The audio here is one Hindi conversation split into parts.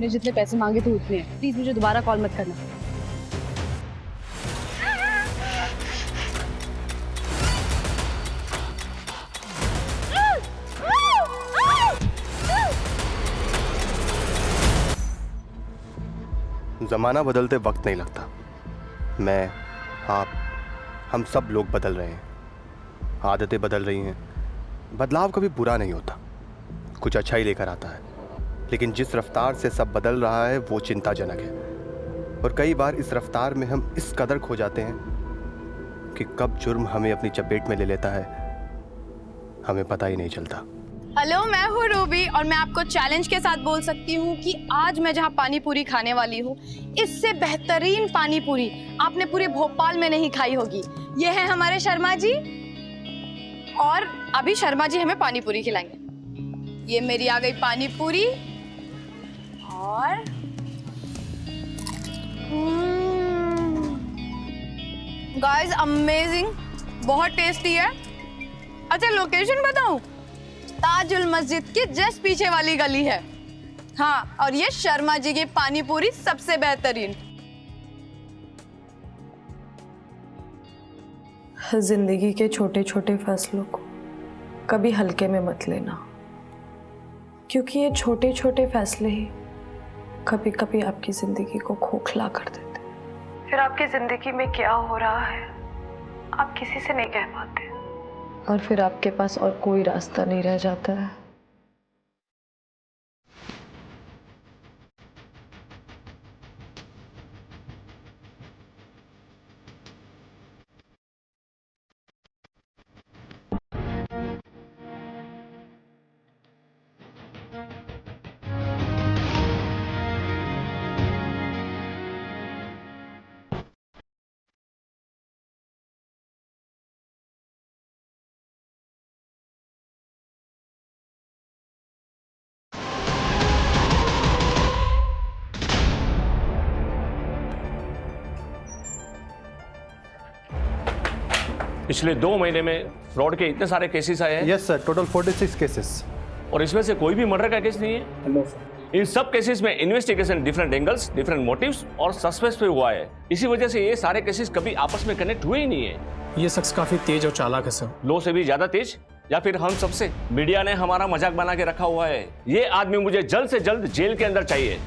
तुमने जितने पैसे मांगे थे उतने हैं। प्लीज मुझे दोबारा कॉल मत करना। जमाना बदलते वक्त नहीं लगता। मैं, आप, हम सब लोग बदल रहे हैं। आदतें बदल रही हैं। बदलाव कभी बुरा नहीं होता, कुछ अच्छा ही लेकर आता है। लेकिन जिस रफ्तार से सब बदल रहा है वो चिंताजनक है। और कई बार इस रफ्तार में हम इस कदर खो जाते हैं कि कब जुर्म हमें अपनी चपेट में ले लेता है हमें पता ही नहीं चलता। हेलो, मैं हूँ रूबी और मैं आपको चैलेंज के साथ बोल सकती हूँ कि आज मैं जहाँ पानी पूरी खाने वाली हूँ, इससे बेहतरीन पानी पूरी आपने पूरे भोपाल में नहीं खाई होगी। ये है हमारे शर्मा जी और अभी शर्मा जी हमें पानी पूरी खिलाएंगे। ये मेरी आ गई पानी पूरी और गाइस अमेजिंग, बहुत टेस्टी है। अच्छा लोकेशन बताऊं? ताजुल मस्जिद के जस्ट पीछे वाली गली है। हाँ, और ये शर्मा जी की पानी पूरी सबसे बेहतरीन। जिंदगी के छोटे छोटे फैसलों को कभी हल्के में मत लेना, क्योंकि ये छोटे छोटे फैसले ही कभी कभी आपकी जिंदगी को खोखला कर देते। फिर आपकी जिंदगी में क्या हो रहा है आप किसी से नहीं कह पाते, और फिर आपके पास और कोई रास्ता नहीं रह जाता है। पिछले 2 महीने में फ्रॉड के इतने सारे केसेस आए हैं। Yes sir, total 46 cases. और इसमें से कोई भी मर्डर का केस नहीं है। No sir. इन सब केसेस में investigation different angles, different motives और सस्पेंस पे हुआ है। इसी वजह से ये सारे केसेस कभी आपस में कनेक्ट हुए ही नहीं है। ये शख्स काफी तेज और चालाक है सर। लो से भी ज्यादा तेज, या फिर हम सबसे। मीडिया ने हमारा मजाक बना के रखा हुआ है। ये आदमी मुझे जल्द से जल्द जेल के अंदर चाहिए,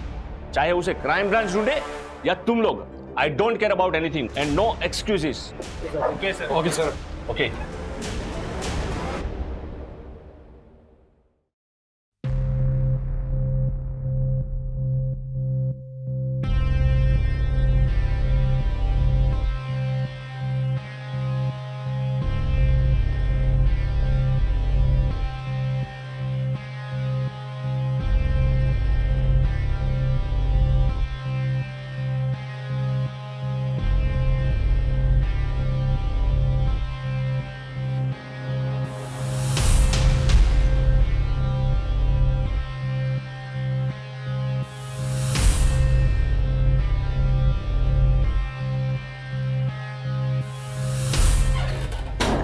चाहे उसे क्राइम ब्रांच ढूंढे या तुम लोग। I don't care about anything and no excuses. Okay sir. Okay sir. Okay.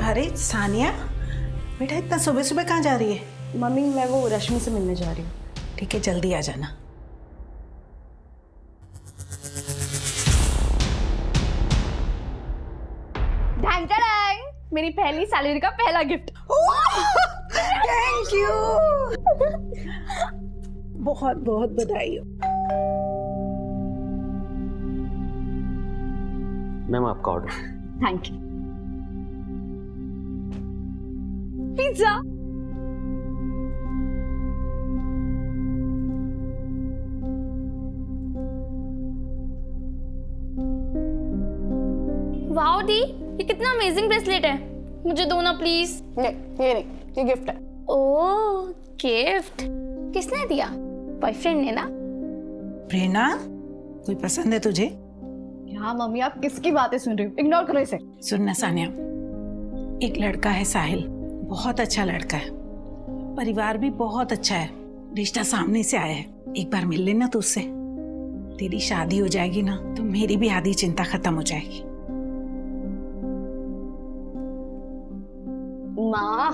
अरे सानिया बेटा, इतना सुबह सुबह कहाँ जा रही है? मम्मी, मैं वो रश्मि से मिलने जा रही हूँ। ठीक है, जल्दी आ जाना। ढंग ढंग, मेरी पहली सैलरी का पहला गिफ्ट। थैंक यू, बहुत बहुत बधाई हो। मैम आपका order. Thank you. Pizza. Wow दी, ये कितना अमेजिंग ब्रेसलेट है। मुझे दो ना प्लीज। नहीं, ये नहीं, ये गिफ्ट है। ओह गिफ्ट, किसने दिया? बॉयफ्रेंड ने ना? प्रेरणा, कोई पसंद है तुझे? हाँ मम्मी, आप किसकी बातें सुन रही हो? इग्नोर करो इसे। सुन ना सानिया, एक लड़का है साहिल, बहुत अच्छा लड़का है, परिवार भी बहुत अच्छा है, रिश्ता सामने से आया है। एक बार मिल लेना तो उससे। तेरी शादी हो जाएगी ना तो मेरी भी आधी चिंता खत्म हो जाएगी। माँ,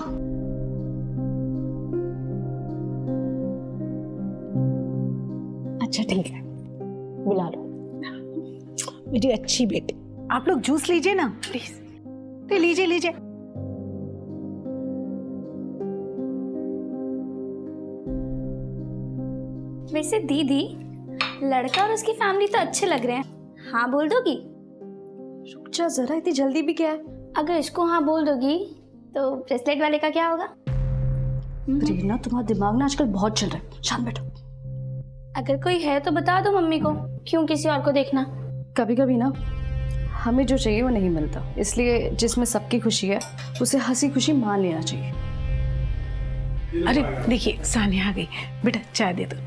अच्छा ठीक है, बुला लो मेरी अच्छी बेटी। आप लोग जूस लीजिए ना प्लीज, तो लीजिए लीजिए। वैसे दीदी, लड़का और उसकी फैमिली तो अच्छे लग रहे हैं, हाँ बोल दोगी? रुक जा जरा, इतनी जल्दी भी क्या है? अगर इसको हाँ बोल दोगी तो ब्रेसलेट वाले का क्या होगा? प्रेरणा, तुम्हारा दिमाग ना आजकल बहुत चल रहा है, शांत बैठो। अगर कोई है तो बता दो मम्मी को, क्यों किसी और को देखना? कभी कभी ना हमें जो चाहिए वो नहीं मिलता, इसलिए जिसमें सबकी खुशी है उसे हंसी खुशी मान लेना चाहिए। अरे देखिए सानिया आ गई, बेटा चाय दे दो।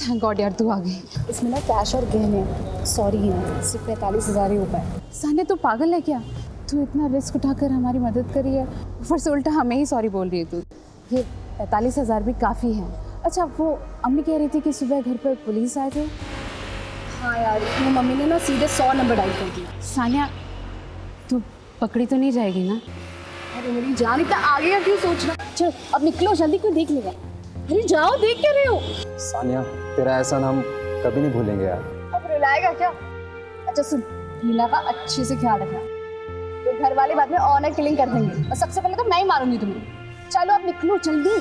थैंक गॉड यार तू आ गई। इसमें ना कैश और गहने सॉरी है, सिर्फ 45,000 ही हो पाए। सानिया तू पागल है क्या? तू इतना रिस्क उठाकर हमारी मदद करी है, ऊपर से उल्टा हमें ही सॉरी बोल रही है तू। ये 45,000 भी काफ़ी हैं। अच्छा वो अम्मी कह रही थी कि सुबह घर पर पुलिस आए थे। हाँ यार, मेरी मम्मी ने ना सीधे 100 नंबर डायल कर दिया। सानिया तू पकड़ी तो नहीं जाएगी ना? अरे मेरी जान, इतना आगे का क्यों सोचना? चल अब निकलो जल्दी, कोई देख लेगा। अरे जाओ, देख क्या रहे हो? सानिया तेरा एहसान हम कभी नहीं भूलेंगे यार। अब रुलाएगा क्या? अच्छा सुन, हीना का अच्छे से ख्याल रखना, तो घर वाले बाद में ऑनर किलिंग कर देंगे और सबसे पहले तो मैं ही मारूंगी तुम्हें। चलो अब निकलो जल्दी।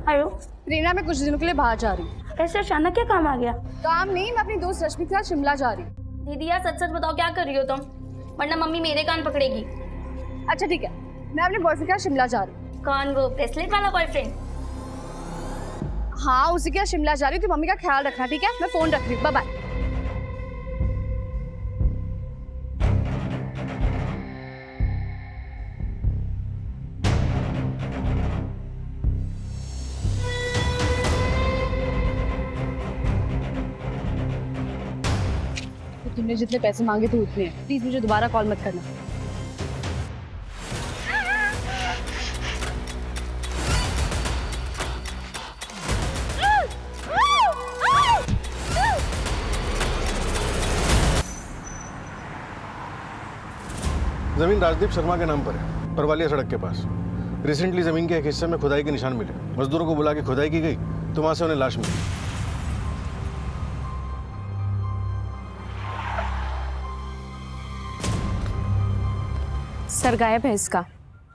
हेलो, प्रेरणा, मैं कुछ दिनों के लिए बाहर जा रही हूँ। ऐसे अचानक क्या काम आ गया? काम नहीं, मैं अपनी दोस्त रश्मि के साथ शिमला जा रही हूँ। दीदी यार सच सच बताओ क्या कर रही हो तुम, वरना मम्मी मेरे कान पकड़ेगी। अच्छा ठीक है, मैं अपने बॉयफ्रेंड के साथ शिमला जा रही हूँ। कौन, वो ब्रेसलेट वाला बॉयफ्रेंड? हाँ उसी के साथ शिमला जा रही हूँ, तो मम्मी का ख्याल रखना ठीक है? मैं फोन रख रही हूँ, बाय बाय। तुमने जितने पैसे मांगे थे उतने हैं, प्लीज मुझे दोबारा कॉल मत करना। जमीन राजदीप शर्मा के नाम पर है, परवालिया सड़क के पास। रिसेंटली जमीन के एक हिस्से में खुदाई के निशान मिले। मजदूरों को बुला के खुदाई की गई तो वहां से उन्हें लाश मिली। सर गायब है इसका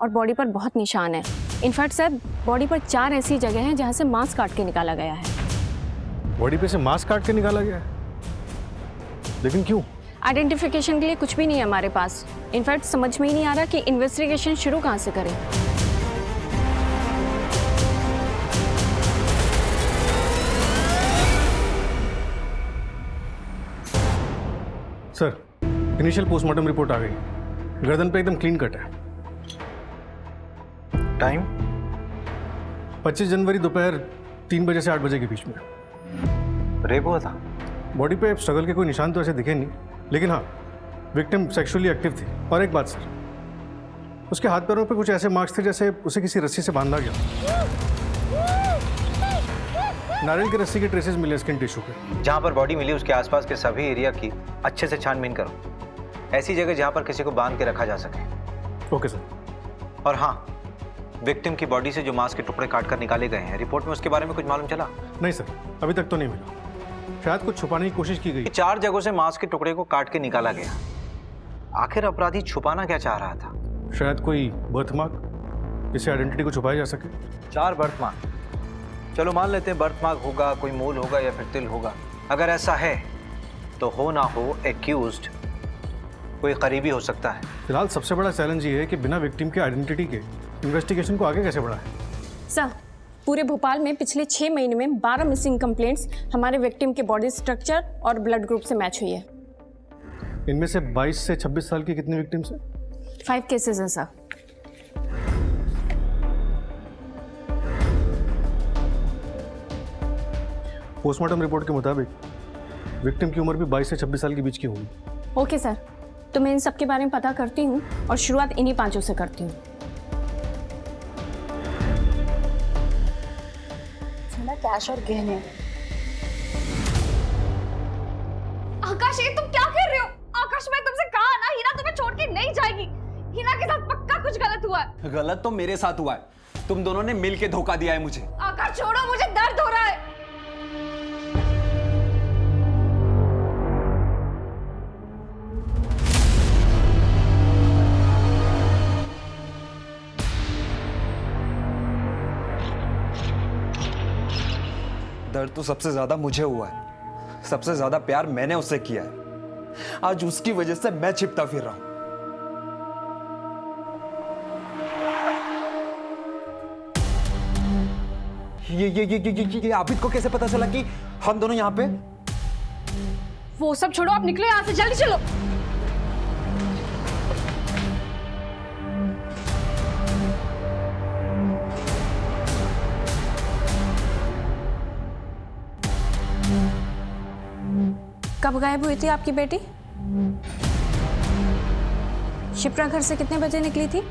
और बॉडी पर बहुत निशान है। इनफैक्ट सर बॉडी पर 4 ऐसी जगह हैं जहां से मांस काट के निकाला गया है। बॉडी पे से मांस काट के निकाला गया है, लेकिन क्यों? आइडेंटिफिकेशन के लिए कुछ भी नहीं है हमारे पास। इनफैक्ट समझ में ही नहीं आ रहा कि इन्वेस्टिगेशन शुरू कहां से करें। सर इनिशियल पोस्टमार्टम रिपोर्ट आ गई। गर्दन पे एकदम क्लीन कट है। टाइम 25 जनवरी दोपहर 3 बजे से 8 बजे के बीच में। रेप हुआ था? बॉडी पे स्ट्रगल के कोई निशान तो ऐसे दिखे नहीं, लेकिन हाँ विक्टिम सेक्सुअली एक्टिव थी। और एक बात सर, उसके हाथ पैरों पे कुछ ऐसे मार्क्स थे जैसे उसे किसी रस्सी से बांधा गया। नारियल की रस्सी के ट्रेसेस मिले स्किन टिश्यू पे। जहाँ पर बॉडी मिली उसके आसपास के सभी एरिया की अच्छे से छानबीन करो। ऐसी जगह जहां पर किसी को बांध के रखा जा सके। Okay sir. और हाँ, विक्टिम की बॉडी से जो मांस के टुकड़े काटकर निकाले गए हैं, रिपोर्ट में उसके बारे में कुछ मालूम चला? नहीं सर, अभी तक तो नहीं मिला। शायद कुछ छुपाने की कोशिश की गई। 4 जगहों से मांस के टुकड़े को काट के निकाला गया। आखिर अपराधी छुपाना क्या चाह रहा था? शायद कोई बर्थमार्क, जिससे आइडेंटिटी को छुपाया जा सके। 4 बर्थमार्क। चलो मान लेते हैं बर्थमार्क होगा, कोई मोल होगा या फिर तिल होगा। अगर ऐसा है तो हो ना हो एक्यूज्ड कोई करीबी हो सकता है। फिलहाल सबसे बड़ा चैलेंज ये है कि बिना विक्टिम के आइडेंटिटी के इन्वेस्टिगेशन को आगे कैसे बढ़ाएं। सर, पूरे भोपाल में पिछले 6 महीने में 12 मिसिंग कंप्लेंट्स हमारे विक्टिम के बॉडी स्ट्रक्चर और ब्लड ग्रुप से मैच हुई है। इनमें से 22 से 26 साल की कितनी विक्टिम्स हैं? 5 केसेस हैं सर। पोस्टमार्टम रिपोर्ट के मुताबिक विक्टिम की उम्र भी 22 से 26 साल के बीच की होगी। ओके सर, तो मैं इन सब के बारे में पता करती हूँ और शुरुआत इन्हीं 5 से करती हूँ। सोना, कैश और गहने। आकाश, ये तुम क्या कर रहे हो? आकाश, मैं तुमसे कहा ना, हिना तुम्हें छोड़ के नहीं जाएगी। हिना के साथ पक्का कुछ गलत हुआ है। गलत तो मेरे साथ हुआ है। तुम दोनों ने मिल के धोखा दिया है मुझे। आकाश छोड़ो, मुझे दर्द हो रहा है। दर्द तो सबसे ज्यादा मुझे हुआ है। सबसे ज्यादा प्यार मैंने उससे किया है। आज उसकी वजह से मैं छिपता फिर रहा हूं। ये आबिद को कैसे पता चला कि हम दोनों यहाँ पे? वो सब छोड़ो, आप निकलो यहाँ से, जल्दी चलो। कब गायब हुई थी आपकी बेटी? शिप्रा घर से कितने बजे निकली थी?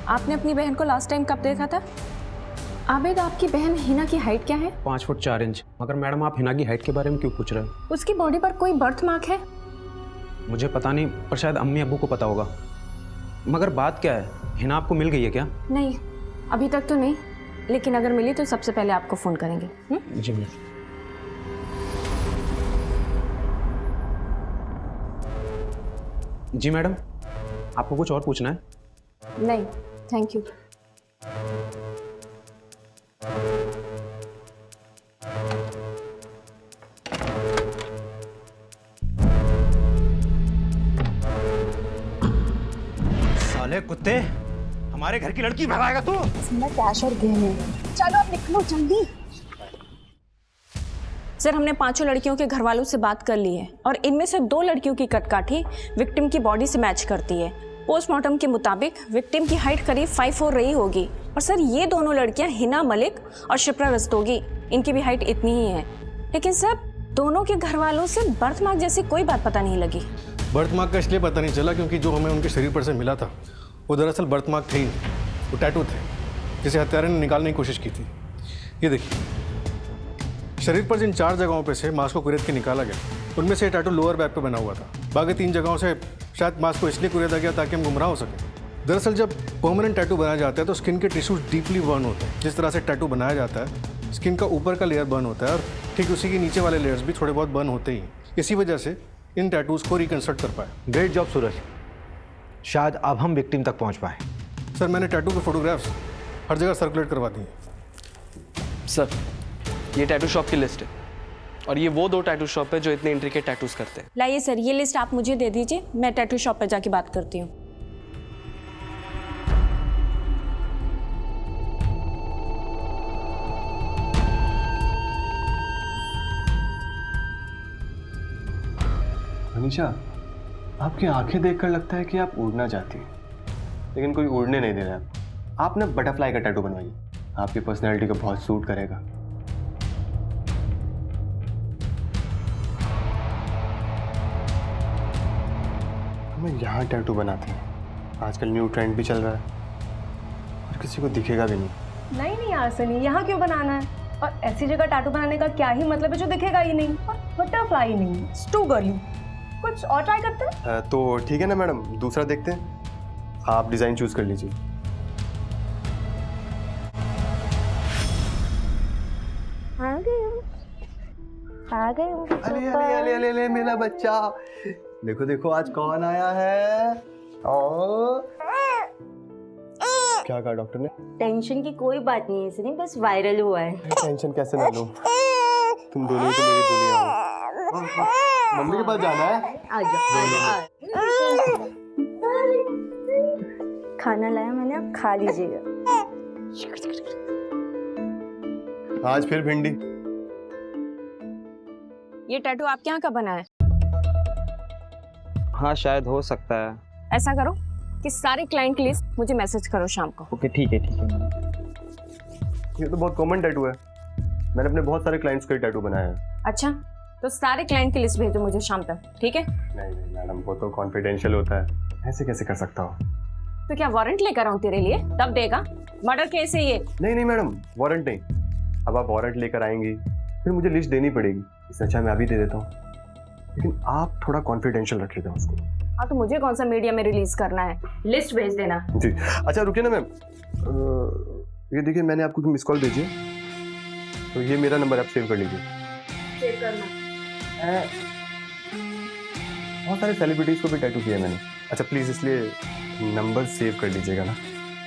आपने अपनी बहन को लास्ट टाइम कब देखा था? आबिद, आपकी बहन हिना की हाइट क्या है? 5 फुट 4 इंच। मगर मैडम, आप हिना की हाइट के बारे में क्यों पूछ रहे हो? उसकी बॉडी पर कोई बर्थ मार्क है? मुझे पता नहीं, पर शायद अम्मी अब्बू को पता होगा। मगर बात क्या है, हिना आपको मिल गई है क्या? नहीं, अभी तक तो नहीं, लेकिन अगर मिली तो सबसे पहले आपको फोन करेंगे। जी मैम। जी मैडम, आपको कुछ और पूछना है? नहीं, थैंक यू। साले कुत्ते, हमारे घर की लड़की भगाएगा तू? सोना, कैश और गहने। चलो अब निकलो जल्दी। सर, हमने 5 लड़कियों के घर वालों से बात कर ली है और इनमें से 2 लड़कियों की कटकाठी विक्टिम की बॉडी से मैच करती है। पोस्टमार्टम के मुताबिक विक्टिम की हाइट करीब 5'4" रही होगी। और सर, ये दोनों लड़कियां हिना मलिक और शिप्रा रस्तोगी, इनकी भी हाइट इतनी ही है। लेकिन सर, दोनों के घर वालों से बर्थ मार्क जैसी कोई बात पता नहीं लगी। बर्थ मार्क का इसलिए पता नहीं चला क्योंकि जो हमें उनके शरीर पर से मिला था वो दरअसल बर्थ मार्क थे ही नहीं, वो टैटू थे जिसे हत्यारे ने निकालने की कोशिश की थी। ये देखिए, शरीर पर जिन 4 जगहों पे से मांस को कुरेद के निकाला गया, उनमें से टैटू लोअर बैक पे बना हुआ था। बाकी 3 जगहों से शायद मांस को इसलिए कुरेदा गया ताकि हम गुमराह हो सके। दरअसल जब परमानेंट टैटू बनाया जाता है तो स्किन के टिश्यूज डीपली बर्न होते हैं। जिस तरह से टैटू बनाया जाता है, स्किन का ऊपर का लेयर बर्न होता है और ठीक उसी के नीचे वाले लेयर्स भी थोड़े बहुत बर्न होते ही। इसी वजह से इन टैटूज को रिकंस्ट्रक्ट कर पाए। ग्रेट जॉब सूरज। शायद अब हम विक्टिम तक पहुंच पाए। सर, मैंने टैटू के फोटोग्राफ्स हर जगह सर्कुलेट करवा दिए। सर, ये टैटू शॉप की लिस्ट है और ये वो 2 टैटू शॉप है जो इतने इंट्रिकेट टैटूज करते हैं। लाइए सर, ये लिस्ट आप मुझे दे दीजिए, मैं टैटू शॉप पर जाके बात करती हूँ। मनीषा, आपकी आंखें देखकर लगता है कि आप उड़ना चाहती हैं, लेकिन कोई उड़ने नहीं दे रहा है। आप ना बटरफ्लाई का टैटू बनवाइए, आपकी पर्सनैलिटी को बहुत सूट करेगा। हमें यहाँ टैटू बनाते हैं, आजकल न्यू ट्रेंड भी चल रहा है और किसी को दिखेगा भी नहीं। नहीं यार सनी, यहाँ क्यों बनाना है? और ऐसी जगह टैटू बनाने का क्या ही मतलब है जो दिखेगा ही नहीं? और बटरफ्लाई नहीं, टू गर्ली। कुछ और ट्राई करते हैं? तो ठीक है ना मैडम, दूसरा देखते हैं। आप डिज़ाइन चूज़ कर लीजिए। आ गए हो। अरे अरे अरे अरे अरे मेरा बच्चा, देखो देखो आज कौन आया है। ओ क्या कहा डॉक्टर ने? टेंशन की कोई बात नहीं है सनी, बस वायरल हुआ है। टेंशन कैसे ना लो, तुम दोनों ही तो मेरी दुनिया हो। मम्मी के पास जाना है। आ जाओ। खाना लाया मैंने, आप खा लीजिएगा। आज फिर भिंडी। ये टैटू आपके यहाँ का बना है? हाँ शायद हो सकता है। ऐसा करो कि सारे क्लाइंट की लिस्ट मुझे मैसेज करो शाम को। ओके ठीक है ये तो बहुत कॉमन टैटू है, मैंने अपने बहुत सारे क्लाइंट्स का टैटू बनाया है। अच्छा, तो सारे क्लाइंट की लिस्ट भेजो मुझे शाम तक, ठीक है? नहीं नहीं मैडम, वो तो कॉन्फिडेंशियल होता है, ऐसे कैसे कर सकता हूँ? तो क्या वारंट लेकर आऊँ तेरे लिए, तब देगा? मर्डर केस है ये। नहीं नहीं मैडम, वारंट नहीं। अब आप वारंट लेकर आएंगी फिर मुझे लिस्ट देनी पड़ेगी, इससे अच्छा मैं अभी दे देता हूँ, लेकिन आप थोड़ा कॉन्फिडेंशियल रखिएगा उसको। हाँ तो मुझे कौन सा मीडिया में रिलीज करना है, लिस्ट भेज देना। जी अच्छा रुकिए ना मैम, ये देखिए मैंने आपको मिस कॉल भेजी है, तो ये मेरा नंबर आप सेव कर लीजिए। सेव करना। बहुत सारे सेलिब्रिटीज को भी टैटू किया है मैंने। अच्छा प्लीज इसलिए नंबर सेव कर लीजिएगा ना।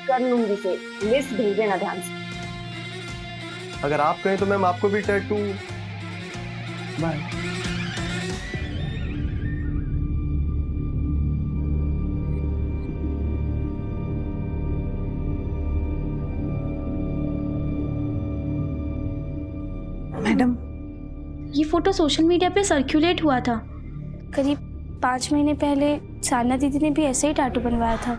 कर लूंगी सेव, लिस्ट भेज देना ध्यान से। अगर आप कहें तो मैम आपको भी टैटू। बाय। मैडम, ये फोटो सोशल मीडिया पे सर्कुलेट हुआ था। करीब 5 महीने पहले सानिया दीदी ने भी ऐसे ही टैटू बनवाया था।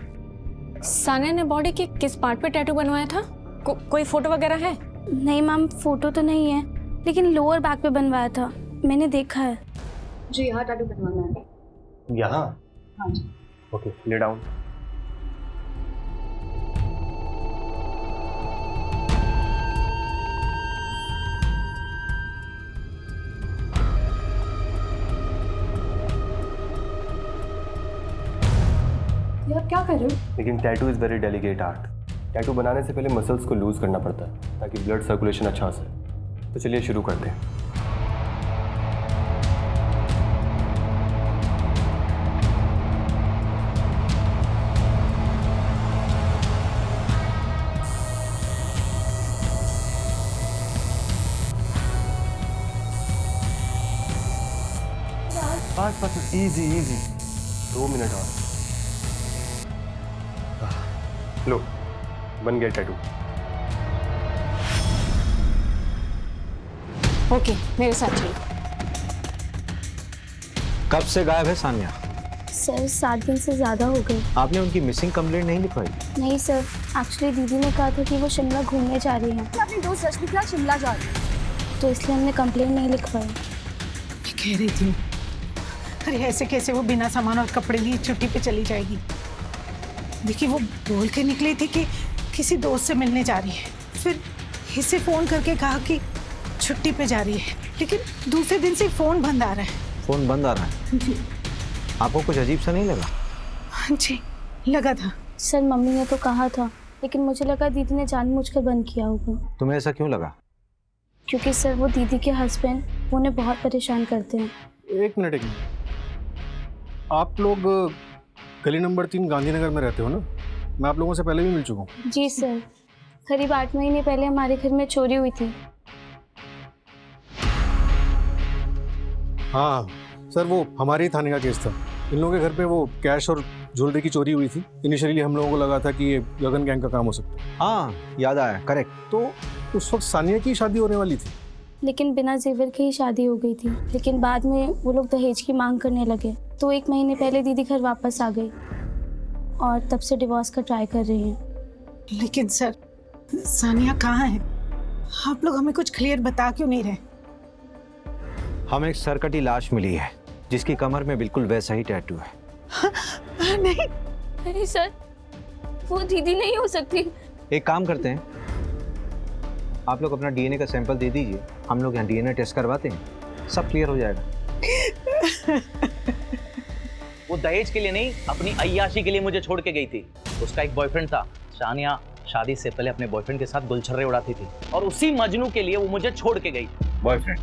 सानिया ने बॉडी के किस पार्ट पे टैटू बनवाया था? कोई फोटो वगैरह है? नहीं मैम, फोटो तो नहीं है, लेकिन लोअर बैक पे बनवाया था, मैंने देखा है। जी यहाँ टैटू बनवाना है। यहाँ? हाँ जी। Okay lay down. ये आप क्या कर रहे हो? लेकिन tattoo is very delicate art. Tattoo बनाने से पहले मसल्स को लूज करना पड़ता है ताकि ब्लड सर्कुलेशन अच्छा हो सके। तो चलिए शुरू करते हैं। बस इजी इजी, 2 मिनट और। लो बन गया टैटू। ओके मेरे साथ चलिए। कब से गायब है सानिया? सर 7 दिन से ज़्यादा हो गए। आपने उनकी मिसिंग कंप्लेंट नहीं लिखवाई? नहीं सर, एक्चुअली दीदी ने कहा था कि वो शिमला घूमने जा रही हैं, अपनी दोस्त रश्मि के साथ शिमला जा रही है, तो इसलिए हमने कंप्लेंट नहीं लिखवाई। मैं कह रही थी, अरे ऐसे कैसे वो बिना सामान और कपड़े लिए छुट्टी पे चली जाएगी? देखिए वो बोल के निकली थी कि किसी दोस्त से मिलने जा रही है, फिर इसे फ़ोन करके कहा कि छुट्टी पे जा रही है, लेकिन दूसरे दिन से फ़ोन बंद आ रहा है। फोन बंद आ रहा है? जी। आपको कुछ अजीब सा नहीं लगा? हाँ जी लगा था। सर मम्मी ने तो कहा था, लेकिन मुझे लगा दीदी ने जानबूझकर बंद किया होगा। तुम्हें ऐसा क्यों लगा? क्योंकि सर वो दीदी के हस्बैंड उन्हें बहुत परेशान करते हैं। एक मिनट आप लोग गली नंबर 3 गांधीनगर में रहते हो ना? मैं आप लोगों से पहले भी मिल चुका हूँ। जी सर, करीब 8 महीने पहले हमारे घर में चोरी हुई थी। हाँ सर, वो हमारे ही थाने का केस था। इन लोगों के घर पे वो कैश और ज्वेलरी की चोरी हुई थी। इनिशियली हम लोगों को लगा था कि ये गगन गैंग का काम हो सकता है। हाँ याद आया, करेक्ट। तो उस वक्त सानिया की शादी होने वाली थी, लेकिन बिना जेवर के ही शादी हो गई थी। लेकिन बाद में वो लोग दहेज की मांग करने लगे, तो 1 महीने पहले दीदी घर वापस आ गई और तब से डिवोर्स का ट्राई कर रही हैं। लेकिन सर सानिया कहाँ है? आप लोग हमें कुछ क्लियर बता क्यों नहीं रहे? हमें एक सरकटी लाश मिली है जिसकी कमर में बिल्कुल वैसा ही टैटू है। नहीं सर, वो दीदी नहीं हो सकती। एक काम करते हैं, आप लोग अपना डीएनए का सैंपल दे दीजिए, हम लोग यहाँ डीएनए टेस्ट करवाते हैं, सब क्लियर हो जाएगा। वो दहेज के लिए नहीं, अपनी अय्याशी के लिए मुझे छोड़ के गई थी। उसका एक बॉयफ्रेंड था। सानिया शादी से पहले अपने बॉयफ्रेंड के साथ गुलछर्रे उड़ाती थी और उसी मजनू के लिए वो मुझे छोड़ के गई। बॉयफ्रेंड?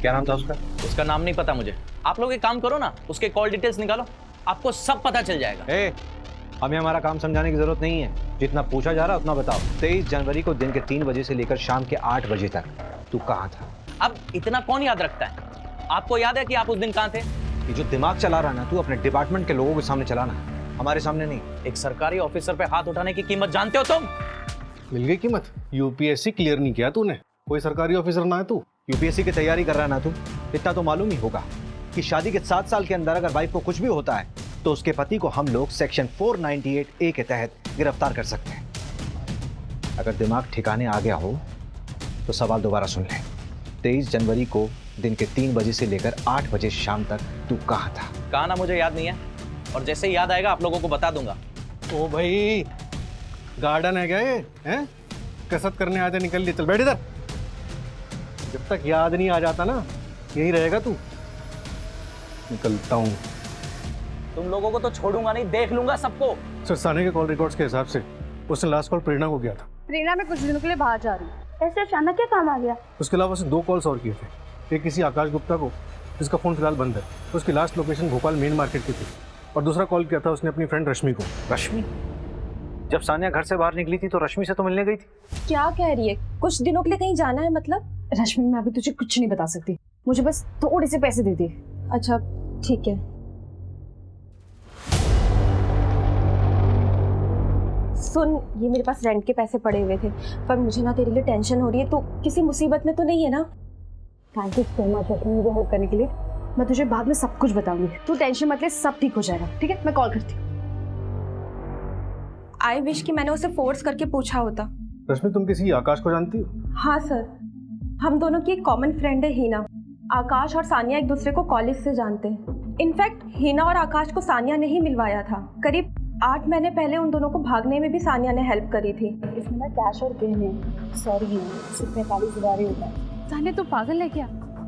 क्या नाम था उसका? उसका नाम नहीं पता मुझे। आप लोग एक काम करो ना, उसके कॉल डिटेल्स निकालो, आपको सब पता चल जाएगा। हमें हमारा काम समझाने की जरूरत नहीं है, जितना पूछा जा रहा उतना बताओ। 23 जनवरी को दिन के 3 बजे से लेकर शाम के 8 बजे तक तू कहाँ था? अब इतना कौन याद रखता है? आपको याद है कि आप उस दिन कहाँ थे? ये जो दिमाग चला रहा ना तू, अपने डिपार्टमेंट के लोगों के सामने चलाना, हमारे सामने नहीं। एक सरकारी ऑफिसर पे हाथ उठाने की कीमत जानते हो तुम? मिल गई कीमत। यूपीएससी क्लियर नहीं किया तूने, कोई सरकारी ऑफिसर ना है तू। यूपीएससी की तैयारी कर रहा है ना तू, इतना तो मालूम ही होगा कि शादी के 7 साल के अंदर अगर वाइफ को कुछ भी होता है तो उसके पति को हम लोग सेक्शन 498A के तहत गिरफ्तार कर सकते हैं। अगर दिमाग ठिकाने आ गया हो तो सवाल दोबारा सुन ले। 23 जनवरी को दिन के 3 बजे से लेकर 8 बजे शाम तक तू कहाँ था? कहा ना मुझे याद नहीं है, और जैसे ही याद आएगा आप लोगों को बता दूंगा। ओ भाई, गार्डन है क्या ये? हैं? कसरत करने आते निकल लिए, चल बैठ इधर। जब तक याद नहीं आ जाता ना, यही रहेगा तू। निकलता हूँ। तुम लोगों को तो छोड़ूंगा नहीं, देख लूंगा सबको। सर, साने के कॉल रिकॉर्ड्स के हिसाब से उसने लास्ट कॉल प्रेरणा को किया था। प्रेरणा में कुछ दिनों के लिए बाहर जा रही हूँ। ऐसे अचानक क्या काम आ गया? उसके अलावा उसने 2 कॉल्स और किए थे। एक किसी आकाश गुप्ता को, जिसका फ़ोन फिलहाल बंद है। उसकी last location Bhopal main market की थी। और दूसरा कॉल किया था उसने अपनी फ्रेंड रश्मि को। रश्मि? जब सानिया घर से बाहर निकली थी तो रश्मि से तो मिलने गई थी। क्या कह रही है? कुछ दिनों के लिए कहीं जाना है मतलब? रश्मि, मैं अभी तुझे कुछ नहीं बता सकती, मुझे बस थोड़े से पैसे दे दे। अच्छा ठीक है। सुन, ये मेरे पास रेंट के पैसे पड़े हुए थे, पर मुझे ना तेरे लिए टेंशन हो रही है। तो किसी मुसीबत में तो नहीं है ना? थैंक यू सो मच रश्मि मुझे हेल्प करने के लिए। मैं तुझे बाद में सब कुछ बताऊंगी, तू टेंशन मत ले, सब ठीक हो जाएगा। ठीक है, मैं कॉल करती हूँ। आई विश कि मैंने उसे फोर्स करके पूछा होता। रश्मि, तुम किसी आकाश को जानती हो? हाँ सर, हम दोनों की एक कॉमन फ्रेंड है हीना। आकाश और सानिया एक दूसरे को कॉलेज से जानते हैं। इनफैक्ट हीना और आकाश को सानिया ने ही मिलवाया था। करीब 8 महीने पहले उन दोनों को भागने में भी सानिया ने हेल्प करी थी। इसमें ना कैश और गहने, सॉरी सिर्फ 45,000 ही होता है। सानिया तो पागल है क्या?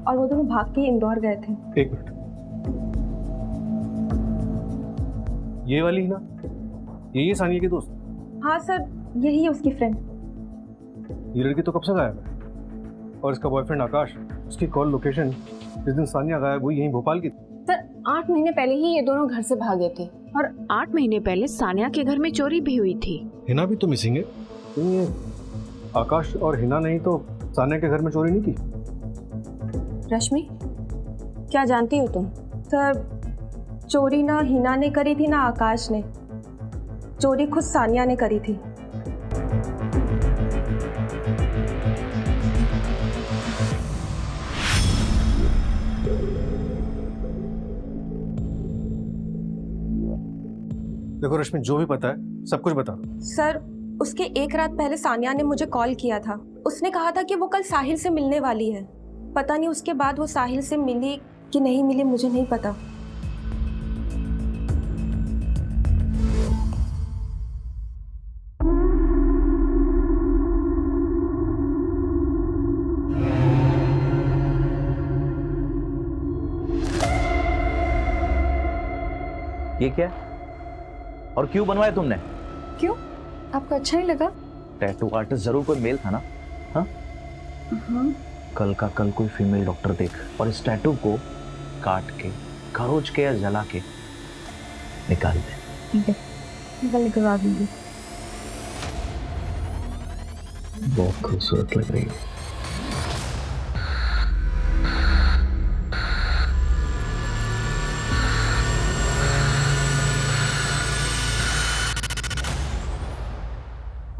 और वो दोनों भाग के इंदौर गए थे। 1 मिनट, ये वाली ना, यही है सानिया की दोस्त? हाँ सर, यही है उसकी फ्रेंड। ये लड़की तो कब से गायब है? और इसका बॉयफ्रेंड आकाश, उसकी कॉल लोकेशन जिस दिन सानिया गायब हुई यहीं भोपाल की। सर, 8 महीने पहले ही ये दोनों घर से भागे थे और 8 महीने पहले सानिया के घर में चोरी भी हुई थी। हिना भी तो मिसिंग है। ये आकाश और हिना नहीं तो सानिया के घर में चोरी नहीं की? रश्मि, क्या जानती हो तुम? सर, चोरी ना हिना ने करी थी ना आकाश ने, चोरी खुद सानिया ने करी थी। देखो रश्मि, जो भी पता है सब कुछ बता दो। सर, उसके 1 रात पहले सानिया ने मुझे कॉल किया था। उसने कहा था कि वो कल साहिल से मिलने वाली है। पता नहीं उसके बाद वो साहिल से मिली कि नहीं मिली, मुझे नहीं पता। ये क्या और क्यों बनवाया तुमने? क्यों, आपको अच्छा नहीं लगा? टैटू आर्टिस्ट जरूर कोई मेल था ना? हाँ? कल का कल कोई फीमेल डॉक्टर देख और इस टैटू को काट के, खरोच के या जला के निकाल दे। ठीक है, निकलवा दूंगी। बहुत खूबसूरत लग रही है।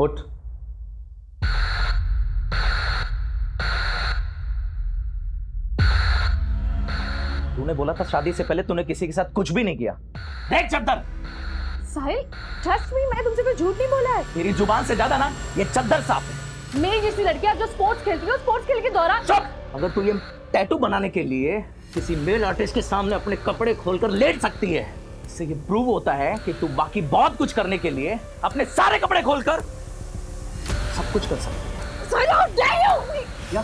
उठ। तूने बोला था शादी से पहले तूने किसी के साथ कुछ भी नहीं किया। देख चद्दर। साहिल, ट्रस्ट मी, मैंने तुमसे कोई झूठ नहीं बोला है। तेरी जुबान से ज्यादा ना ये चद्दर साफ है। मेरी जैसी लड़कियां जो स्पोर्ट्स खेलती है, स्पोर्ट्स खेल के दौरान। चुप। अगर तू ये टैटू बनाने के लिए किसी मेल आर्टिस्ट के सामने अपने कपड़े खोलकर लेट सकती है, इससे ये प्रूव होता है कि तू बाकी बहुत कुछ करने के लिए अपने सारे कपड़े खोलकर सब कुछ कर सकती है। साहिल, how dare you? जा,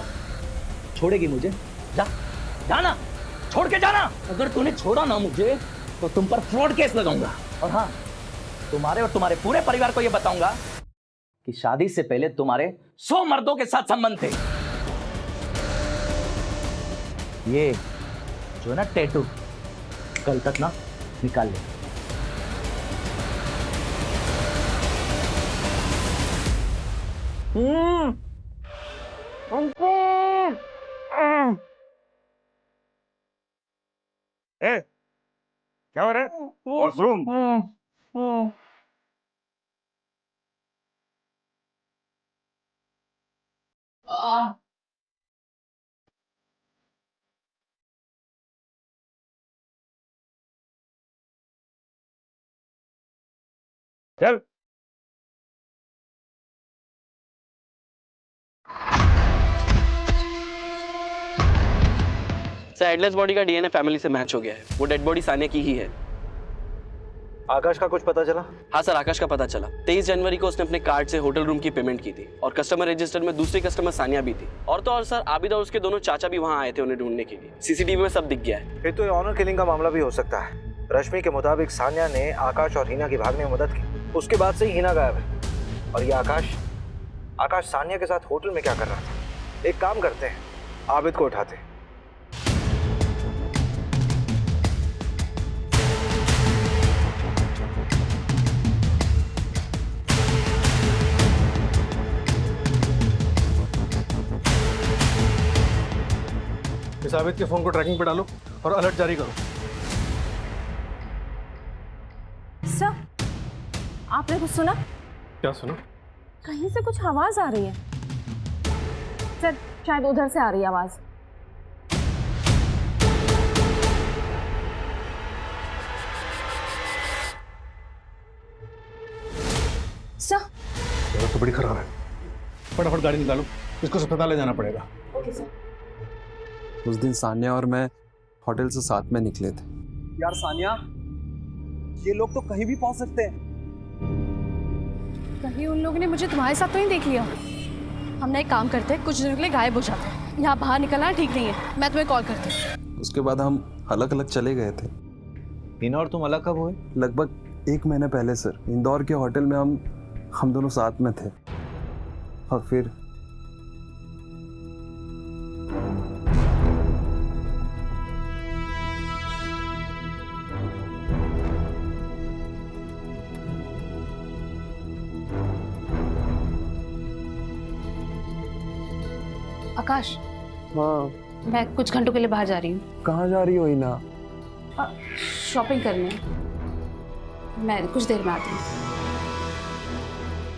छोड़ेगी मुझे? जा, जाना, छोड़ के जाना। अगर तूने छोड़ा ना मुझे तो तुम पर फ्रॉड केस लगाऊंगा। और हाँ, तुम्हारे और तुम्हारे पूरे परिवार को यह बताऊंगा कि शादी से पहले तुम्हारे 100 मर्दों के साथ संबंध थे। ये जो ना टैटू कल तक ना निकाल ले। क्या हो रहा है? वॉशरूम। चल। सर एडलेस बॉडी का डीएनए फैमिली से मैच हो गया है। वो डेड बॉडी सानिया की ही है। आकाश का कुछ पता चला? हाँ सर, आकाश का पता चला। 23 जनवरी को उसने अपने कार्ड से होटल रूम की पेमेंट की थी और कस्टमर रजिस्टर में दूसरी कस्टमर सानिया भी थी। और तो और सर, आबिद और उसके दोनों चाचा भी वहाँ आए थे उन्हें ढूंढने के लिए। सीसीटीवी में सब दिख गया है। फिर तो ये ऑनर किलिंग का मामला भी हो सकता है। रश्मि के मुताबिक सानिया ने आकाश और हिना की भागने में मदद की, उसके बाद से ही हिना गायब है। और ये आकाश सानिया के साथ होटल में क्या कर रहा था? एक काम करते हैं, आबिद को उठाते हैं। इस आबिद के फोन को ट्रैकिंग पे डालो और अलर्ट जारी करो। सर, आपने कुछ सुना? क्या सुना? कहीं से कुछ आवाज आ रही है। सर, शायद उधर से आ रही है आवाज। सर, जगह तो बड़ी खराब है। फटाफट गाड़ी निकालो, इसको अस्पताल ले जाना पड़ेगा। Okay sir. उस दिन सानिया और मैं होटल से साथ में निकले थे। यार सानिया, ये लोग तो कहीं भी पहुंच सकते हैं। कहीं उन लोगों ने मुझे तुम्हारे साथ तो नहीं देख लिया। हम ना एक काम करते हैं, कुछ दिनों के लिए गायब हो जाते हैं। यहाँ बाहर निकलना ठीक नहीं है। मैं तुम्हें कॉल करती हूँ। उसके बाद हम अलग अलग चले गए थे। हिना और तुम अलग कब हुए? लगभग 1 महीने पहले सर। इंदौर के होटल में हम दोनों साथ में थे। और फिर आकाश, हाँ, मैं कुछ घंटों के लिए बाहर जा रही हूँ। कहाँ जा रही हो हिना? शॉपिंग करने। मैं कुछ देर में आती हूँ।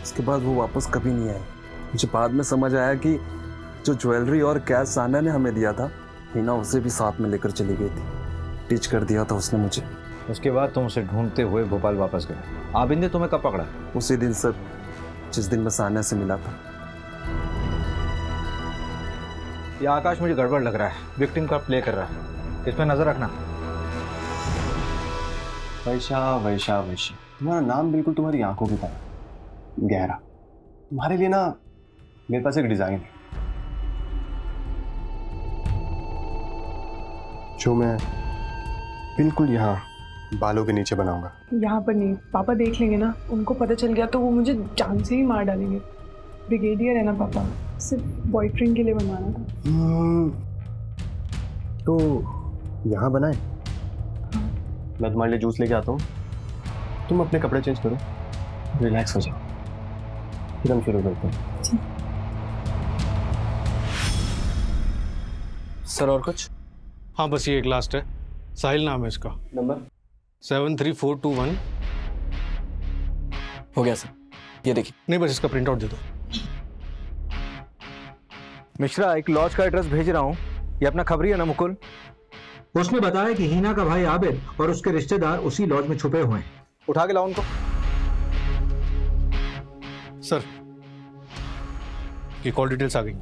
उसके बाद वो वापस कभी नहीं आए। मुझे बाद में समझ आया कि जो ज्वेलरी और कैश सानिया ने हमें दिया था, हिना उसे भी साथ में लेकर चली गई थी। टीच कर दिया था उसने मुझे। उसके बाद तुम उसे ढूंढते हुए भोपाल वापस गए। आबिद ने तुम्हें कब पकड़ा? उसी दिन सर, जिस दिन मैं सानिया से मिला था। यह आकाश मुझे गड़बड़ लग रहा है। विक्टिम का प्ले कर रहा है, इसमें नजर रखना। वैशा, तुम्हारा नाम बिल्कुल तुम्हारी आंखों की तरह गहरा। तुम्हारे लिए ना मेरे पास एक डिजाइन है जो मैं बिल्कुल यहाँ बालों के नीचे बनाऊंगा। यहाँ पर नहीं, पापा देख लेंगे ना। उनको पता चल गया तो वो मुझे जान से ही मार डालेंगे। ब्रिगेडियर है ना पापा, सिर्फ बॉयफ्रेंड के लिए बनवाना था। तो यहाँ बनाए? मैं तुम्हारे लिए जूस लेके आता हूँ, तुम अपने कपड़े चेंज करो, रिलैक्स हो जाओ, फिर हम शुरू करते हैं। सर और कुछ? हाँ, बस ये एक लास्ट है। साहिल नाम है इसका। नंबर 73421। हो गया सर, ये देखिए। नहीं, बस इसका प्रिंट आउट दे दो। मिश्रा, एक लॉज का एड्रेस भेज रहा हूँ। ये अपना खबरी है ना मुकुल? उसने बताया कि हिना का भाई आबिद और उसके रिश्तेदार उसी लॉज में छुपे हुए हैं। उठा के लाओ उनको। सर, ये कॉल डिटेल्स आ गई।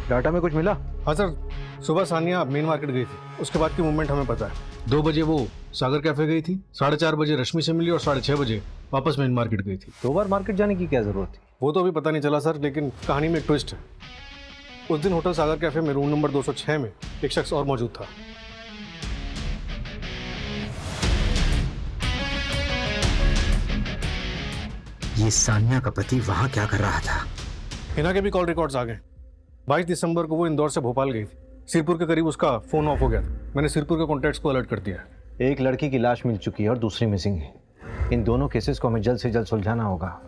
डाटा में कुछ मिला? हाँ सर, सुबह सानिया मेन मार्केट गई थी, उसके बाद की मूवमेंट हमें पता है। 2 बजे वो सागर कैफे गई थी, 4:30 बजे रश्मि से मिली और 6:30 बजे वापस मेन मार्केट गई थी। 2 बार मार्केट जाने की क्या जरूरत थी? वो तो अभी पता नहीं चला सर, लेकिन कहानी में एक ट्विस्ट है। उस दिन होटल सागर कैफे में रूम नंबर 206 में एक शख्स और मौजूद था। ये सानिया का पति वहां क्या कर रहा था? हिना के भी कॉल रिकॉर्ड्स आ गए। 22 दिसंबर को वो इंदौर से भोपाल गई थी। सिरपुर के करीब उसका फोन ऑफ हो गया था। मैंने सिरपुर के कॉन्टैक्ट्स को अलर्ट कर दिया है। एक लड़की की लाश मिल चुकी है और दूसरी मिसिंग है। इन दोनों केसेस को हमें जल्द से जल्द सुलझाना होगा।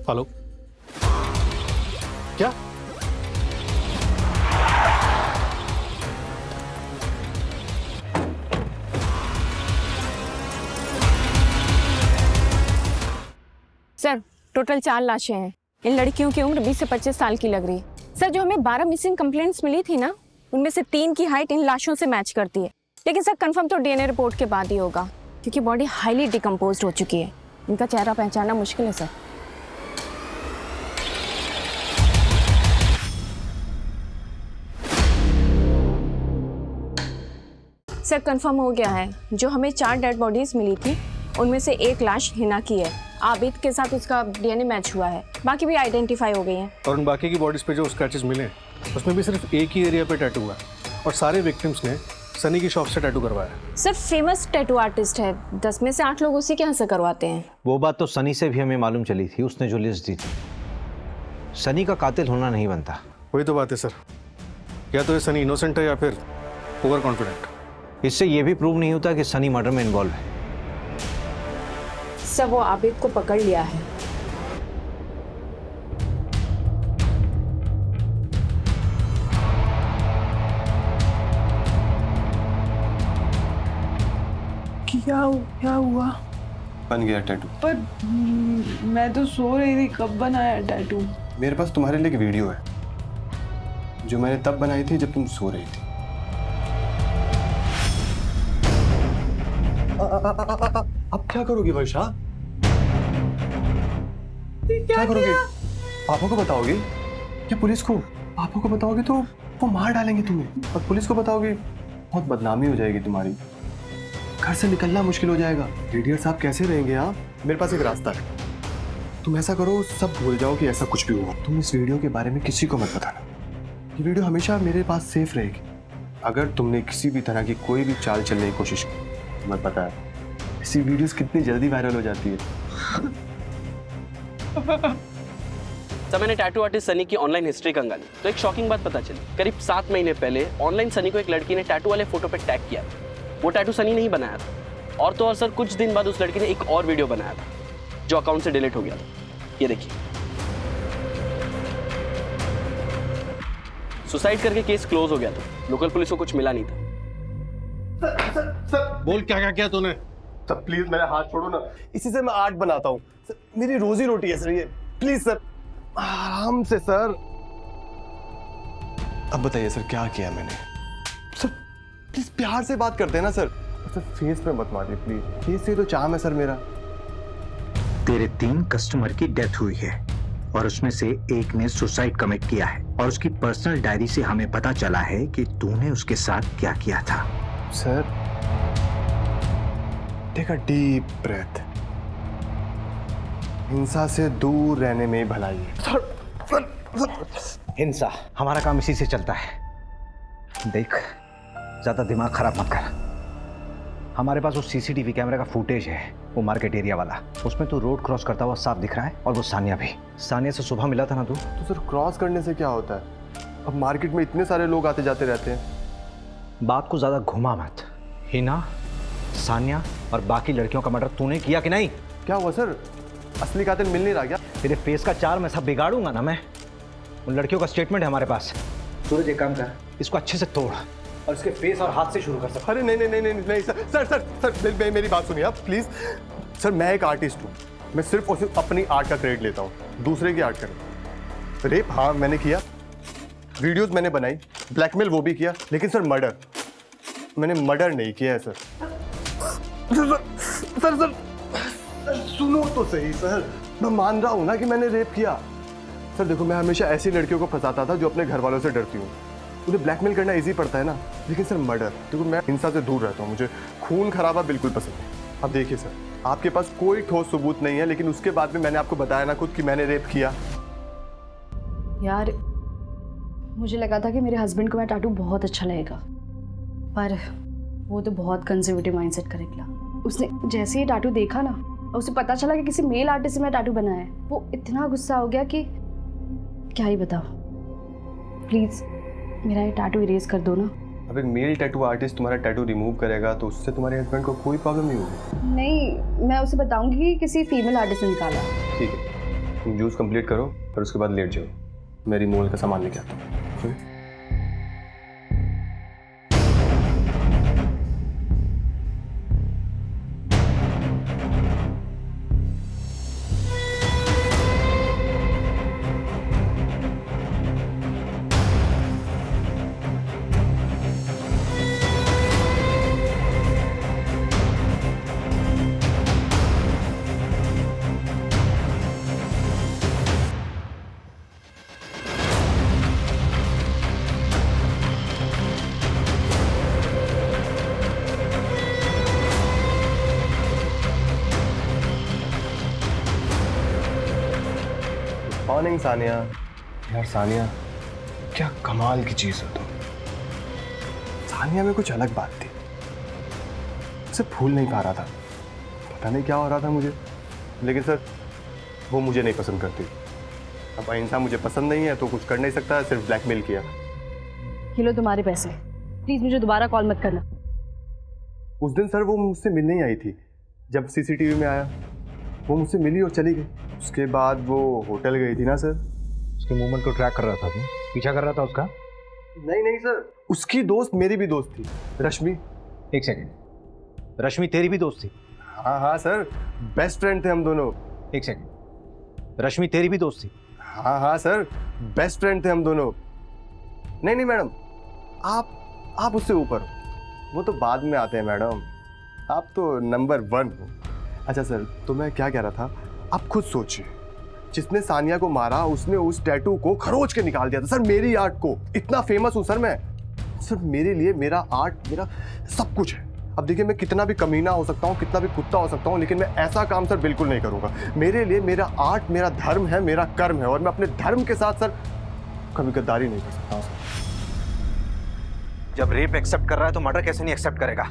हेलो, क्या? सर, टोटल 4 लाशें हैं। इन लड़कियों की उम्र 20 से 25 साल की लग रही है। सर, जो हमें 12 मिसिंग कंप्लेंट्स मिली थी ना, उनमें से 3 की हाइट इन लाशों से मैच करती है। लेकिन सर, कंफर्म तो डीएनए रिपोर्ट के बाद ही होगा, क्योंकि बॉडी हाईली डिकम्पोज्ड हो चुकी है। इनका चेहरा पहचानना मुश्किल है सर। सर, कंफर्म हो गया है। जो हमें 4 डेड बॉडीज मिली थी, उनमें से एक लाश हिना की है। आबिद के साथ उसका डीएनए मैच हुआ है। बाकी भी आइडेंटिफाई हो गई हैं। और उन बाकी की बॉडीज पे जो स्क्रैचेस मिले उसमें भी सिर्फ एक ही एरिया पे टैटू हुआ है और सारे विक्टिम्स ने सनी की शॉप से टैटू करवाया। सर, फेमस टैटू आर्टिस्ट है। 10 में से 8 लोग उसी के यहाँ से करवाते हैं। वो बात तो सनी से भी हमें मालूम चली थी। उसने जो लिस्ट दी थी, सनी का कातिल होना नहीं बनता। वही तो बात है सर, या तो ये सनी इनोसेंट है या फिर ओवर कॉन्फिडेंट। इससे ये भी प्रूव नहीं होता कि सनी मर्डर में इन्वॉल्व है। सब वो आबिद को पकड़ लिया है। क्या हुआ? बन गया टैटू। पर मैं तो सो रही थी, कब बनाया टैटू? मेरे पास तुम्हारे लिए एक वीडियो है जो मैंने तब बनाई थी जब तुम सो रही थी। अब क्या करोगी वर्षा? क्या करोगी? पापा को बताओगी या पुलिस को? पापा को बताओगी तो वो मार डालेंगे तुम्हें, और पुलिस को बताओगी बहुत बदनामी हो जाएगी तुम्हारी। घर से निकलना मुश्किल हो जाएगा। लीडर साहब कैसे रहेंगे आप? मेरे पास एक रास्ता है। तुम ऐसा करो, सब भूल जाओ कि ऐसा कुछ भी हुआ। तुम इस वीडियो के बारे में किसी को मत बताना। ये वीडियो हमेशा मेरे पास सेफ रहेगी। अगर तुमने किसी भी तरह की कोई भी चाल चलने की कोशिश की, मत पता है ऐसी वीडियोस कितनी जल्दी वायरल हो जाती है। सर, मैंने टैटू आर्टिस्ट सनी की ऑनलाइन हिस्ट्री कंगाली तो एक शॉकिंग बात पता चली। करीब 7 महीने पहले ऑनलाइन सनी को एक लड़की ने टैटू वाले फोटो पे टैग किया था। वो टैटू सनी नहीं बनाया था। और तो और सर, कुछ दिन बाद उस लड़की ने एक और वीडियो बनाया था जो अकाउंट से डिलीट हो गया था। ये देखिए, सुसाइड करके केस क्लोज हो गया था। लोकल पुलिस को कुछ मिला नहीं था। सर बोल, क्या क्या किया तूने? सर प्लीज मेरा हाथ छोड़ो ना, इसी से मैं आर्ट बनाता हूँ। मेरी रोजी रोटी है सर ये। प्लीज सर, आराम से सर। अब बताइए सर, क्या किया मैंने? सर प्लीज प्यार से बात करते हैं ना सर। सर फेस पे मत मारिए प्लीज, फेस से तो चाम है सर मेरा। तेरे 3 कस्टमर की डेथ हुई है और उसमें से एक ने सुसाइड कमिट किया है, और उसकी पर्सनल डायरी से हमें पता चला है कि तूने उसके साथ क्या किया था। Sir take a deep breath. हिंसा से दूर रहने में भलाई है। हिंसा, हमारा काम इसी से चलता है। देख, ज्यादा दिमाग खराब मत कर। हमारे पास वो सीसीटीवी कैमरे का फुटेज है, वो मार्केट एरिया वाला। उसमें तो रोड क्रॉस करता हुआ साफ दिख रहा है, और वो सानिया भी। सानिया से सुबह मिला था ना तू? तो सर क्रॉस करने से क्या होता है? अब मार्केट में इतने सारे लोग आते जाते रहते हैं। बात को ज्यादा घुमा मत। हिना, सानिया और बाकी लड़कियों का मर्डर तूने किया कि नहीं? क्या हुआ सर? असली कातिल मिल नहीं रहा क्या? तेरे फेस का चार मैं सब बिगाड़ूंगा ना मैं। उन लड़कियों का स्टेटमेंट है हमारे पास। सूरज एक काम कर, इसको अच्छे से तोड़ और इसके फेस और हाथ से शुरू कर सकता। अरे नहीं नहीं नहीं नहीं सर सर सर सर मेरी बात सुनिए आप प्लीज। सर मैं एक आर्टिस्ट हूँ, मैं सिर्फ और सिर्फ अपनी आर्ट का क्रेडिट लेता हूँ, दूसरे की आर्ट का। रेप हाँ मैंने किया, वीडियोस मैंने बनाई, ब्लैकमेल वो भी किया, लेकिन सर मर्डर मैंने मर्डर नहीं किया है सर। सर सर सर सुनो तो सही सर, मैं मान रहा हूँ ना कि मैंने रेप किया। सर देखो मैं हमेशा ऐसी लड़कियों को फंसाता था जो अपने घर वालों से डरती हूँ। मुझे ब्लैकमेल करना इजी पड़ता है ना, लेकिन सर मर्डर, देखो मैं हिंसा से दूर रहता हूँ, मुझे खून खराबा बिल्कुल पसंद नहीं। अब देखिए सर, आपके पास कोई ठोस सबूत नहीं है, लेकिन उसके बाद भी मैंने आपको बताया ना खुद कि मैंने रेप किया। यार मुझे लगा था कि मेरे हस्बैंड को मैं टैटू बहुत अच्छा लगेगा, पर वो तो बहुत कंजर्वेटिव माइंडसेट का निकला। उसने जैसे ही टैटू देखा ना, उसे पता चला कि किसी मेल आर्टिस्ट ने टैटू बनाया है, वो इतना गुस्सा हो गया कि क्या ही बताओ। प्लीज मेरा ये टैटू इरेज कर दो ना। अब एक मेल टैटू आर्टिस्ट तुम्हारा टैटू रिमूव करेगा तो उससे तुम्हारे हस्बैंड को कोई प्रॉब्लम नहीं होगी। नहीं, मैं उसे बताऊंगी कि किसी फीमेल आर्टिस्ट ने निकाला। ठीक है, तुम जूस कंप्लीट करो और उसके बाद लेट जाओ, मैं रिमूवल का सामान लेके आता हूँ। मॉर्निंग सानिया। यार सानिया, क्या कमाल की चीज हो तुम। सानिया में कुछ अलग बात थी, उसे भूल नहीं पा रहा था, पता नहीं क्या हो रहा था मुझे, लेकिन सर वो मुझे नहीं पसंद करती। अब इंसान मुझे पसंद नहीं है तो कुछ कर नहीं सकता, सिर्फ ब्लैकमेल किया। ये लो तुम्हारे पैसे, प्लीज मुझे दोबारा कॉल मत करना। उस दिन सर वो मुझसे मिलने ही आई थी, जब सीसीटीवी में आया वो मुझसे मिली और चली गई। उसके बाद वो होटल गई थी ना सर। उसके मूवमेंट को ट्रैक कर रहा था, तुम पीछा कर रहा था उसका? नहीं सर, उसकी दोस्त मेरी भी दोस्त थी, रश्मि। एक सेकंड, रश्मि तेरी भी दोस्त थी? हाँ सर, बेस्ट फ्रेंड थे हम दोनों। एक सेकंड, रश्मि तेरी भी दोस्त थी? हाँ सर, बेस्ट फ्रेंड थे हम दोनों। नहीं मैडम, आप उससे ऊपर हो, वो तो बाद में आते हैं मैडम, आप तो नंबर 1 हो। अच्छा सर, तो मैं क्या कह रहा था, आप खुद सोचिए, जिसने सानिया को मारा उसने उस टैटू को खरोच के निकाल दिया था सर, मेरी आर्ट को। इतना फेमस हूं सर मैं, सर मेरे लिए मेरा आर्ट मेरा सब कुछ है। अब देखिए, मैं कितना भी कमीना हो सकता हूँ, कितना भी कुत्ता हो सकता हूँ, लेकिन मैं ऐसा काम सर बिल्कुल नहीं करूँगा। मेरे लिए मेरा आर्ट मेरा धर्म है, मेरा कर्म है, और मैं अपने धर्म के साथ सर कभी गद्दारी नहीं कर सकता। जब रेप एक्सेप्ट कर रहा है तो मर्डर कैसे नहीं एक्सेप्ट करेगा?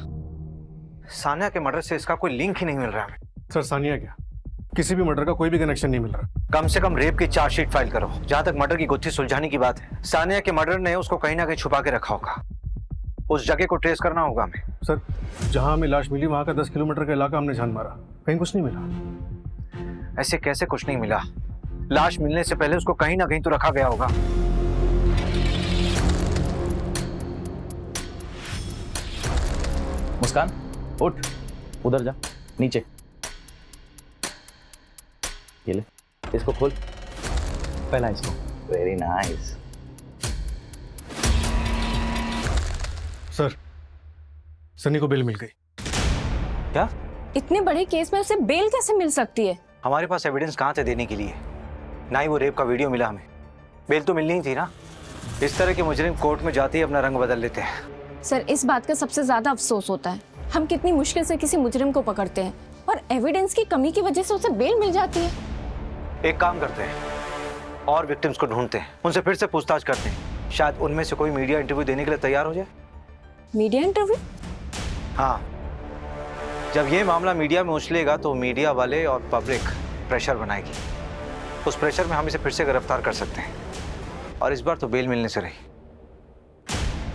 सानिया के मर्डर से इसका कोई लिंक ही नहीं मिल रहा है। सर सानिया क्या, किसी भी मर्डर का कोई भी कनेक्शन नहीं मिल रहा। कम से कम रेप की चार्जशीट फाइल करो। जहां तक मर्डर की गुत्थी सुलझाने की बात है, सानिया के मर्डर ने उसको कहीं ना कहीं छुपा के रखा होगा, उस जगह को ट्रेस करना होगा हमें। सर जहां हमें लाश मिली वहां का 10 किलोमीटर का इलाका हमने छान मारा, कहीं कुछ नहीं मिला। ऐसे कैसे कुछ नहीं मिला? लाश मिलने से पहले उसको कहीं ना कहीं तो रखा गया होगा। मुस्कान उठ, उधर जा, नीचे। ये ले, इसको खोल, पहला इसको। Very nice. सर सनी को बेल मिल गई। क्या? इतने बड़े केस में उसे बेल कैसे मिल सकती है? हमारे पास एविडेंस कहाँ थे देने के लिए? ना ही वो रेप का वीडियो मिला हमें, बेल तो मिलनी ही थी ना। इस तरह के मुजरिम कोर्ट में जाते ही अपना रंग बदल लेते हैं। सर इस बात का सबसे ज्यादा अफसोस होता है, हम कितनी मुश्किल से किसी मुजरिम को पकड़ते हैं और एविडेंस की कमी की वजह से उसे बेल मिल जाती है। एक काम करते हैं, और विक्टिम्स को ढूंढते हैं, उनसे फिर से पूछताछ करते हैं, शायद उनमें से कोई मीडिया इंटरव्यू देने के लिए तैयार हो जाए। Media interview? हाँ, जब ये मामला मीडिया में उछलेगा तो मीडिया वाले और पब्लिक प्रेशर बनाएगी। उस प्रेशर में हम इसे फिर से गिरफ्तार कर सकते हैं, और इस बार तो बेल मिलने से रही।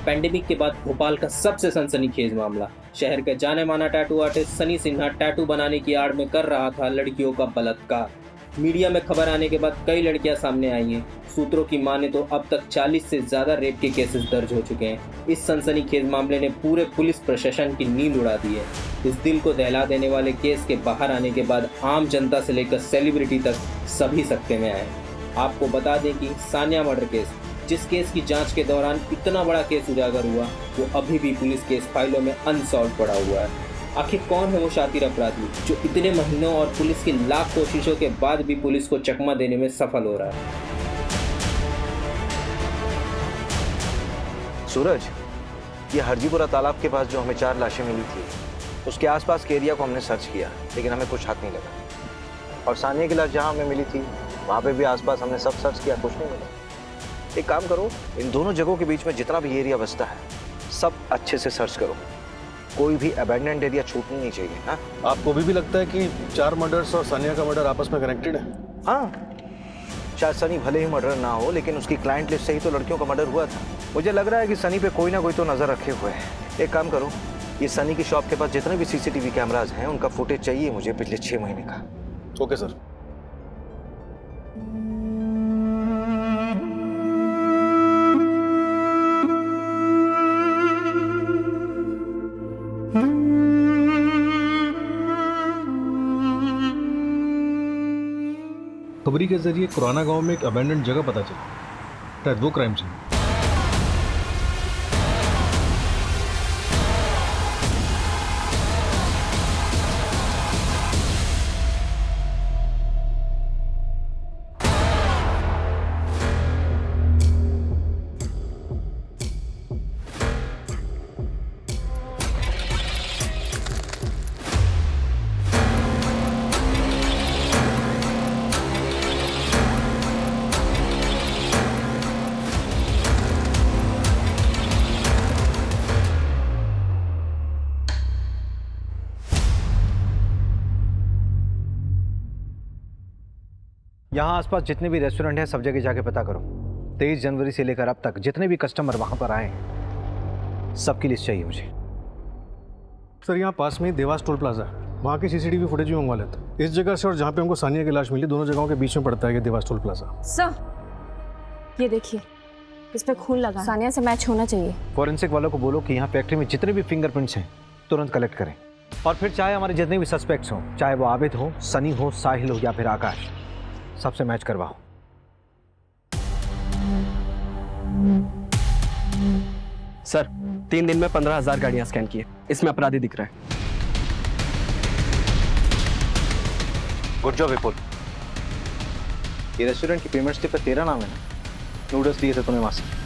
पैंडेमिक के बाद भोपाल का सबसे सनसनीखेज मामला। शहर का जाने माना tattoo artist Sunny Sinha tattoo बनाने की आड़ में कर रहा था लड़कियों का बलात्कार। मीडिया में खबर आने के बाद कई लड़कियां सामने आई हैं। सूत्रों की माने तो अब तक 40 से ज्यादा रेप के केसेस दर्ज हो चुके हैं। इस सनसनीखेज मामले ने पूरे पुलिस प्रशासन की नींद उड़ा दी है। इस दिल को दहला देने वाले केस के बाहर आने के बाद आम जनता से लेकर सेलिब्रिटी तक सभी सकते में आए। आपको बता दें कि सानिया मर्डर केस, जिस केस की जांच के दौरान इतना बड़ा केस उजागर हुआ, वो अभी भी पुलिस केस फाइलों में अनसॉल्व पड़ा हुआ है। आखिर कौन है वो शातिर अपराधी जो इतने महीनों और पुलिस की लाख कोशिशों के बाद भी पुलिस को चकमा देने में सफल हो रहा है? सूरज, ये हरजीपुरा तालाब के पास जो हमें 4 लाशें मिली थी, उसके आसपास के एरिया को हमने सर्च किया, लेकिन हमें कुछ हाथ नहीं लगा। और सानिया की लाश जहाँ हमें मिली थी वहाँ पे भी आसपास हमने सब सर्च किया, कुछ नहीं मिला। एक काम करो, इन दोनों जगहों के बीच में जितना भी एरिया बचता है सब अच्छे से सर्च करो। कोई भी अबैंडन्ड एरिया छूटनी नहीं चाहिए ना। आपको भी लगता है कि 4 मर्डर्स और सानिया का मर्डर आपस में कनेक्टेड है? हाँ, शायद सनी भले ही मर्डर ना हो, लेकिन उसकी क्लाइंट लिस्ट से ही तो लड़कियों का मर्डर हुआ था। मुझे लग रहा है कि सनी पे कोई ना कोई तो नजर रखे हुए है। एक काम करो, ये सनी की शॉप के पास जितने भी सीसीटीवी कैमराज हैं उनका फुटेज चाहिए मुझे पिछले 6 महीने का। Okay sir. खबरी के जरिए कुराना गांव में एक अबैंडन्ड जगह पता चली, शायद वो क्राइम सीन। यहाँ आसपास जितने भी रेस्टोरेंट हैं सब जगह जाके पता करो। 23 जनवरी से लेकर अब तक जितने भी कस्टमर वहाँ पर आए हैं सबकी लिस्ट चाहिए मुझे। सर यहाँ पास में ही देवास टोल प्लाजा है, वहाँ की सीसीटीवी फुटेज भी मंगवा लेते हैं। इस जगह से और जहाँ पे हमको सानिया की लाश मिली, दोनों जगहों के बीच में पड़ता है ये देवास टोल प्लाजा। सर ये देखिए, इस पे खून लगा, सानिया से मैच होना चाहिए। फॉरेंसिक वालों को बोलो कि यहाँ फैक्ट्री में जितने भी फिंगरप्रिंट्स हैं तुरंत कलेक्ट करें, और फिर चाहे हमारे जितने भी सस्पेक्ट्स हों, चाहे वो आबिद हो, सनी हो, साहिल हो या फिर आकाश, सबसे मैच करवाओ। सर 3 दिन में 15,000 गाड़ियां स्कैन किए, इसमें अपराधी दिख रहा है। गुड जॉब विपुल। ये रेस्टोरेंट की पेमेंट स्लिप पे तेरा नाम है ना? नूडल्स दिए थे तुम्हें वहां से।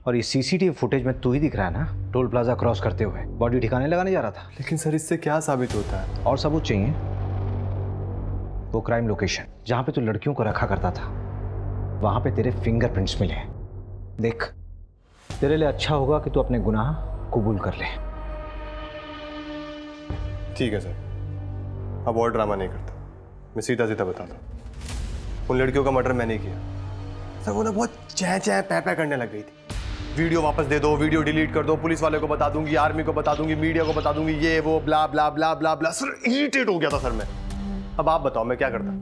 और ये सीसीटीवी फुटेज में तू ही दिख रहा है ना, टोल प्लाजा क्रॉस करते हुए बॉडी ठिकाने लगाने जा रहा था। लेकिन सर इससे क्या साबित होता है? और सबूत चाहिए। वो क्राइम लोकेशन जहां पे तू लड़कियों को रखा करता था, वहां पे तेरे फिंगरप्रिंट्स मिले हैं। देख, तेरे लिए अच्छा होगा कि तू अपने गुनाह कबूल कर ले। ठीक है सर, अब और ड्रामा नहीं करता, मैं सीधा सीधा बताता हूँ। उन लड़कियों का मर्डर मैंने किया। सर वो ना बहुत चै चै पै पै करने लग गई थी। वीडियो वापस दे दो, वीडियो डिलीट कर दो, पुलिस वाले को बता दूंगी, आर्मी को बता दूंगी, मीडिया को बता दूंगी, ये वो ब्ला ब्ला ब्ला ब्ला ब्ला। सर इरिटेट हो गया था सर मैं। अब आप बताओ मैं क्या करता?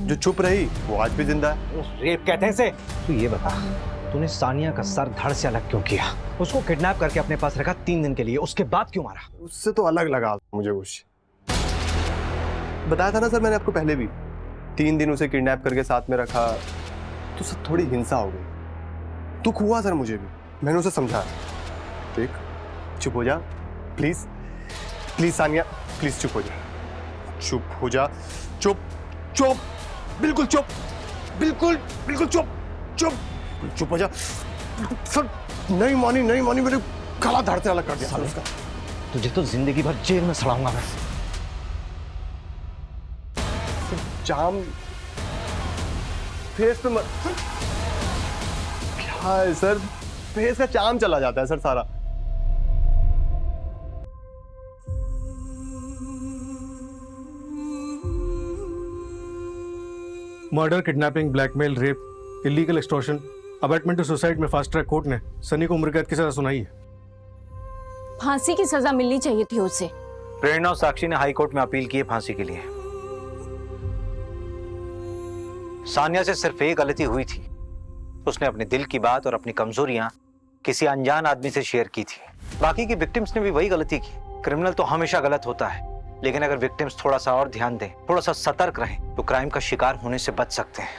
जो चुप रही वो आज भी जिंदा है। रेप कहते हैं इसे। तू ये बता, तूने सानिया का सर धड़ से अलग क्यों किया? उसको किडनैप करके अपने पास रखा 3 दिन के लिए, उसके बाद क्यों मारा? उससे तो अलग लगा मुझे कुछ। बताया था ना सर मैंने आपको पहले भी, 3 दिन उसे किडनैप करके साथ में रखा तो सर थोड़ी हिंसा हो गई, दुख हुआ सर मुझे भी। मैंने उसे समझाया, देख चुप हो जा प्लीज, प्लीज सानिया प्लीज चुप हो जा, चुप हो जा, चुप चुप बिल्कुल चुप, बिल्कुल बिल्कुल चुप चुप चुप हो जा। सर नहीं मानी मेरे गला धड़ से अलग कर दिया सर उसका। तुझे तो जिंदगी भर जेल में सड़ाऊंगा मैं। जाम फेस पे क्या है सर, फेस का चाम चला जाता है सर सारा। Murder, kidnapping, blackmail, rape, illegal extortion, abetment to suicide में फास्ट ट्रैक कोर्ट ने सनी को उम्र कैद की सजा सुनाई है। फांसी की सजा मिलनी चाहिए थी उसे। प्रेरणा और साक्षी ने हाई कोर्ट में अपील की है फांसी के लिए। सानिया से सिर्फ एक गलती हुई थी, उसने अपने दिल की बात और अपनी कमजोरियां किसी अनजान आदमी से शेयर की थी। बाकी की विक्टिम्स ने भी वही गलती की। क्रिमिनल तो हमेशा गलत होता है, लेकिन अगर विक्टिम्स थोड़ा सा और ध्यान दें, थोड़ा सा सतर्क रहें, तो क्राइम का शिकार होने से बच सकते हैं।